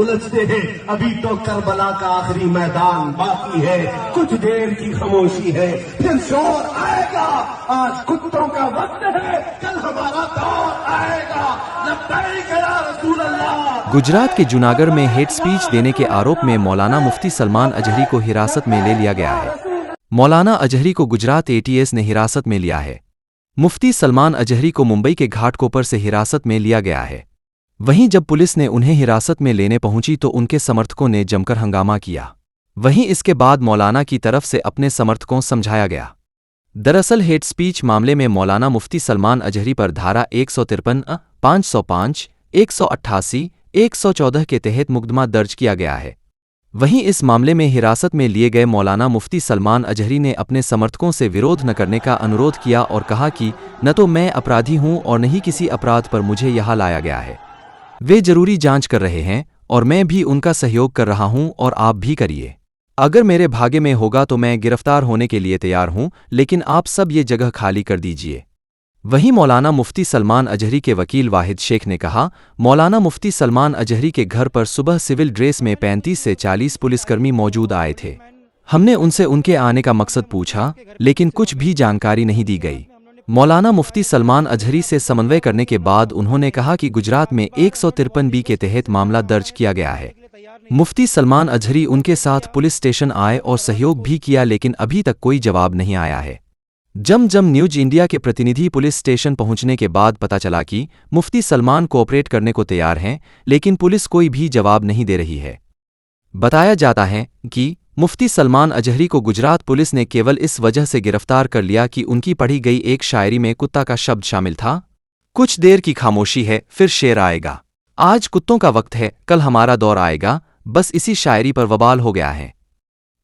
उलझते हैं। अभी तो करबला का आखिरी मैदान बाकी है, कुछ देर की खामोशी है, फिर शोर आएगा। आज कुत्तों का वक्त है, कल हमारा दौर आएगा। लब्बैक या रसूल अल्लाह। गुजरात के जूनागढ़ में हेट स्पीच देने के आरोप में मौलाना मुफ्ती सलमान अजहरी को हिरासत में ले लिया गया है। मौलाना अजहरी को गुजरात एटीएस ने हिरासत में लिया है। मुफ्ती सलमान अजहरी को मुंबई के घाटकोपर से हिरासत में लिया गया है। वहीं जब पुलिस ने उन्हें हिरासत में लेने पहुंची तो उनके समर्थकों ने जमकर हंगामा किया। वहीं इसके बाद मौलाना की तरफ से अपने समर्थकों समझाया गया। दरअसल हेट स्पीच मामले में मौलाना मुफ्ती सलमान अजहरी पर धारा 153, 505, 188, 114 के तहत मुकदमा दर्ज किया गया है। वहीं इस मामले में हिरासत में लिए गए मौलाना मुफ्ती सलमान अजहरी ने अपने समर्थकों से विरोध न करने का अनुरोध किया और कहा कि न तो मैं अपराधी हूं और न ही किसी अपराध पर मुझे यहां लाया गया है। वे जरूरी जांच कर रहे हैं और मैं भी उनका सहयोग कर रहा हूं और आप भी करिए। अगर मेरे भाग्य में होगा तो मैं गिरफ्तार होने के लिए तैयार हूं, लेकिन आप सब ये जगह खाली कर दीजिए। वहीं मौलाना मुफ्ती सलमान अजहरी के वकील वाहिद शेख ने कहा, मौलाना मुफ्ती सलमान अजहरी के घर पर सुबह सिविल ड्रेस में 35 से 40 पुलिसकर्मी मौजूद आए थे। हमने उनसे उनके आने का मकसद पूछा, लेकिन कुछ भी जानकारी नहीं दी गई। मौलाना मुफ्ती सलमान अजहरी से समन्वय करने के बाद उन्होंने कहा कि गुजरात में 153B के तहत मामला दर्ज किया गया है। मुफ्ती सलमान अजहरी उनके साथ पुलिस स्टेशन आए और सहयोग भी किया, लेकिन अभी तक कोई जवाब नहीं आया है। जम न्यूज इंडिया के प्रतिनिधि पुलिस स्टेशन पहुंचने के बाद पता चला कि मुफ्ती सलमान कोऑपरेट करने को तैयार हैं, लेकिन पुलिस कोई भी जवाब नहीं दे रही है। बताया जाता है कि मुफ्ती सलमान अजहरी को गुजरात पुलिस ने केवल इस वजह से गिरफ्तार कर लिया कि उनकी पढ़ी गई एक शायरी में कुत्ता का शब्द शामिल था। कुछ देर की खामोशी है, फिर शेर आएगा। आज कुत्तों का वक्त है, कल हमारा दौर आएगा। बस इसी शायरी पर बवाल हो गया है।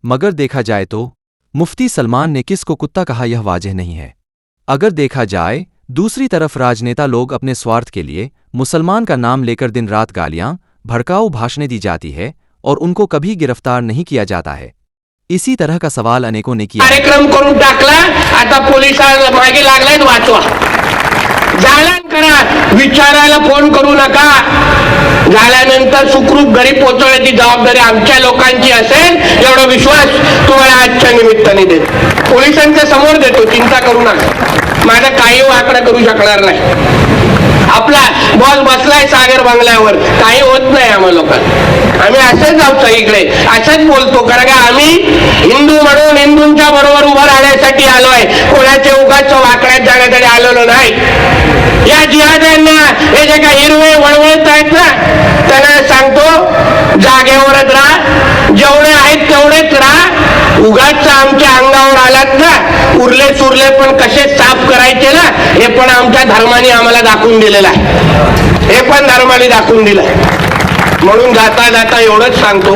मगर देखा जाए तो मुफ्ती सलमान ने किसको कुत्ता कहा यह वाजह नहीं है। अगर देखा जाए दूसरी तरफ राजनेता लोग अपने स्वार्थ के लिए मुसलमान का नाम लेकर दिन रात गालियां, भड़काऊ भाषणें दी जाती है और उनको कभी गिरफ्तार नहीं किया जाता है। इसी तरह का सवाल अनेकों ने किया। कार्यक्रम करून टाकला, आता पोलिसांना मागे लागलाय, वाचवा, जालन करा, विचारायला फोन करू नका। झाल्यानंतर सुखरूप घरी पोहोचवण्याची जबाबदारी आमच्या लोकांची असेल, एवढा विश्वास तुम्हाला आजच्या निमित्ताने देतो। पोलिसांच्या समोर देतो, चिंता करू नका। माझा काही वाकडा करू शकणार नाही। आपला बॉस बसलाय सागर बंगल्यावर, काही होत नाही आम्हा लोकांना। आम्ही असंच जाऊ सगळीकडे, असंच बोलतो, कारण का आम्ही हिंदू म्हणून हिंदूंच्या बरोबर उभं राहण्यासाठी आलोय, कोणाच्या उगाच वाकड्यात जाण्यासाठी आलेलो नाही। या जिहाद्यांना हे जे काही हिरवे वळवळत आहेत ना, त्यांना सांगतो जागेवरच राहा, जेवढे आहेत तेवढेच राहा। उगाच आमच्या अंगावर आलात ना, उरले सुरले पण कसे साफ करायचे ना, हे पण आमच्या धर्माने आम्हाला दाखवून दिलेलं आहे। हे पण धर्माने दाखवून दिलंय। म्हणून जाता जाता एवढंच सांगतो,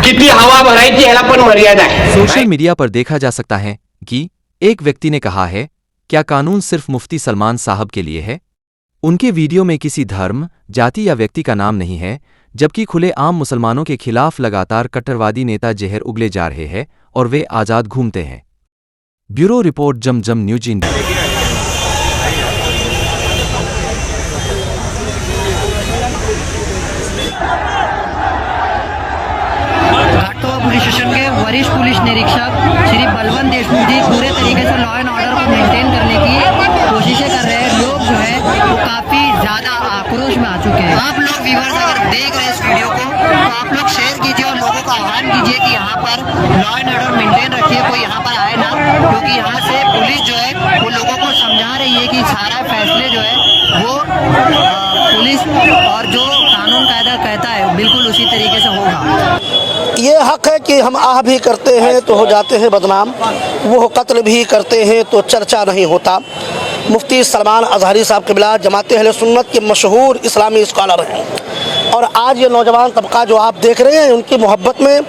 किती हवा भरायची ह्याला पण मर्यादा है। सोशल मीडिया पर देखा जा सकता है कि एक व्यक्ति ने कहा है, क्या कानून सिर्फ मुफ्ती सलमान साहब के लिए है? उनके वीडियो में किसी धर्म, जाति या व्यक्ति का नाम नहीं है, जबकि खुले आम मुसलमानों के खिलाफ लगातार कट्टरवादी नेता जहर उगले जा रहे हैं और वे आज़ाद घूमते हैं। ब्यूरो रिपोर्ट जम न्यूज इंडिया। पुलिस स्टेशन के वरिष्ठ पुलिस निरीक्षक श्री बलवंत देशमुख जी पूरे तरीके से लॉ एंड ऑर्डर को मेंटेन करने की कोशिशें कर रहे हैं। लोग जो है वो काफ़ी ज़्यादा आक्रोश में आ चुके हैं। आप लोग व्यूअर्स अगर देख रहे हैं इस वीडियो को तो आप लोग शेयर कीजिए और लोगों का आह्वान कीजिए कि यहाँ पर लॉ एंड ऑर्डर मेंटेन रखिए, कोई यहाँ पर आए ना, क्योंकि यहाँ से पुलिस जो है वो लोगों को समझा रही है कि सारा फैसले जो है वो पुलिस और जो कानून कायदा कहता है बिल्कुल उसी तरीके से होगा। ये हक है कि हम आह भी करते हैं तो हो जाते हैं बदनाम, वो कत्ल भी करते हैं तो चर्चा नहीं होता। मुफ्ती सलमान अजहरी साहब क़िबला जमाते अहले सुन्नत के मशहूर इस्लामी स्कॉलर हैं और आज ये नौजवान तबका जो आप देख रहे हैं उनकी मोहब्बत में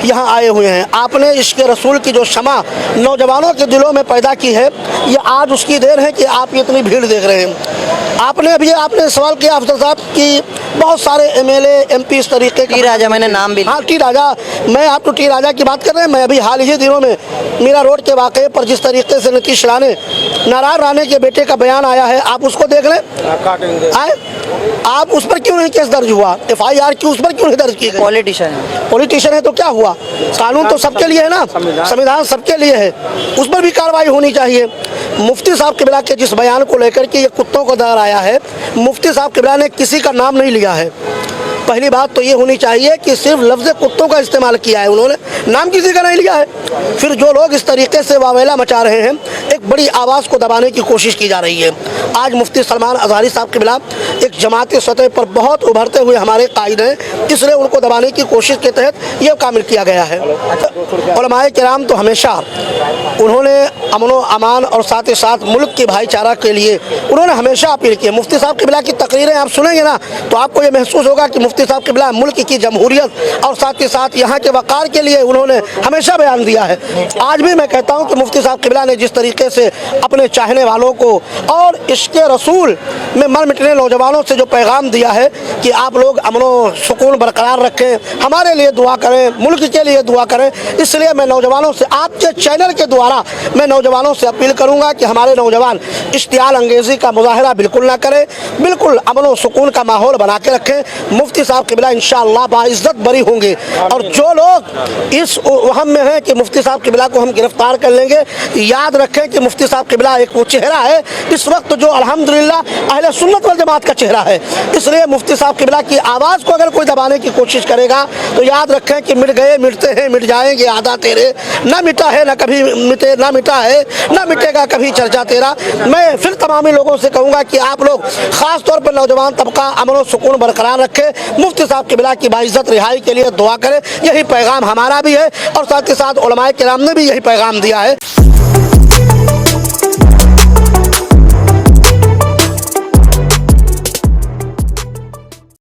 यहाँ आए हुए हैं। आपने इश्क़ रसूल की जो शमा नौजवानों के दिलों में पैदा की है, ये आज उसकी देर है कि आप ये इतनी भीड़ देख रहे हैं। आपने सवाल किया अफजल साहब कि बहुत सारे एमएलए एमपी इस तरीके टी राजा, मैंने नाम भी, हाँ टी राजा, मैं आप तो टी राजा की बात कर रहे हैं। मैं अभी हाल ही दिनों में मीरा रोड के वाक़े पर जिस तरीके से नीतीश राणे नारायण राणे के बेटे का बयान आया है, आप उसको देख लें। आए आप उस पर क्यों नहीं केस दर्ज हुआ, FIR क्यों उस पर क्यों नहीं दर्ज की गई? पॉलिटिशियन है तो क्या हुआ, कानून तो सबके लिए है ना, संविधान सबके लिए है, उस पर भी कार्रवाई होनी चाहिए। मुफ्ती साहब किबला के जिस बयान को लेकर के ये कुत्तों को दर आया है, मुफ्ती साहब किबला ने किसी का नाम नहीं लिया है। पहली बात तो ये होनी चाहिए कि सिर्फ लफ्ज़ कुत्तों का इस्तेमाल किया है, उन्होंने नाम किसी का नहीं लिया है। फिर जो लोग इस तरीके से वावेला मचा रहे हैं, एक बड़ी आवाज़ को दबाने की कोशिश की जा रही है। आज मुफ्ती सलमान अज़हरी साहब के खिलाफ एक जमाती सतह पर बहुत उभरते हुए हमारे कायद हैं, इसलिए उनको दबाने की कोशिश के तहत ये कामिल किया गया है। उलमाए किराम तो हमेशा उन्होंने अमन व अमान और साथ ही साथ मुल्क के भाईचारा के लिए उन्होंने हमेशा अपील की। मुफ्ती साहब किबला की तकरीरें आप सुनेंगे ना तो आपको ये महसूस होगा कि मुफ्ती साहब किबला मुल्क की जमहूरियत और साथ ही साथ यहाँ के वक़ार के लिए उन्होंने हमेशा बयान दिया है। आज भी मैं कहता हूँ कि मुफ्ती साहब किबला ने जिस तरीके से अपने चाहने वालों को और इश्क़े रसूल में मर मिटने नौजवानों से जो पैगाम दिया है कि आप लोग अमन व सुकून बरकरार रखें, हमारे लिए दुआ करें, मुल्क के लिए दुआ करें, इसलिए मैं नौजवानों से आपके चैनल के द्वारा मैं नौजवानों से अपील करूँगा कि हमारे नौजवान इश्तियाल अंगेज़ी का मुजाहरा बिल्कुल ना करें, बिल्कुल अमन व सुकून का माहौल बना के रखें। मुफ्ती साहब किबला इंशाअल्लाह बाइज़्ज़त बरी होंगे और जो लोग इस वहम में हैं कि मुफ्ती साहब किबला को हम गिरफ्तार कर लेंगे, याद रखें कि मुफ्ती साहब किबला एक वो चेहरा है इस वक्त जो अल्हम्दुलिल्लाह अहले सुन्नत वल जमात का चेहरा है। इसलिए मुफ्ती साहब किबला की आवाज़ को अगर कोई दबाने की कोशिश करेगा तो याद रखें कि मिट गए मिटते हैं मिट जाएंगे आदा तेरे, ना मिटा है ना कभी मिटे, ना मिटा है ना मिटेगा कभी चर्चा तेरा। मैं फिर तमामी लोगों से कहूँगा कि आप लोग ख़ास तौर पर नौजवान तबका अमन व सुकून बरकरार रखे, मुफ्ती साहब किबला की बाइज़्ज़त रिहाई के लिए दुआ करें। यही पैगाम हमारा भी है और साथ ही साथ उलमाए किराम ने भी यही पैगाम दिया है।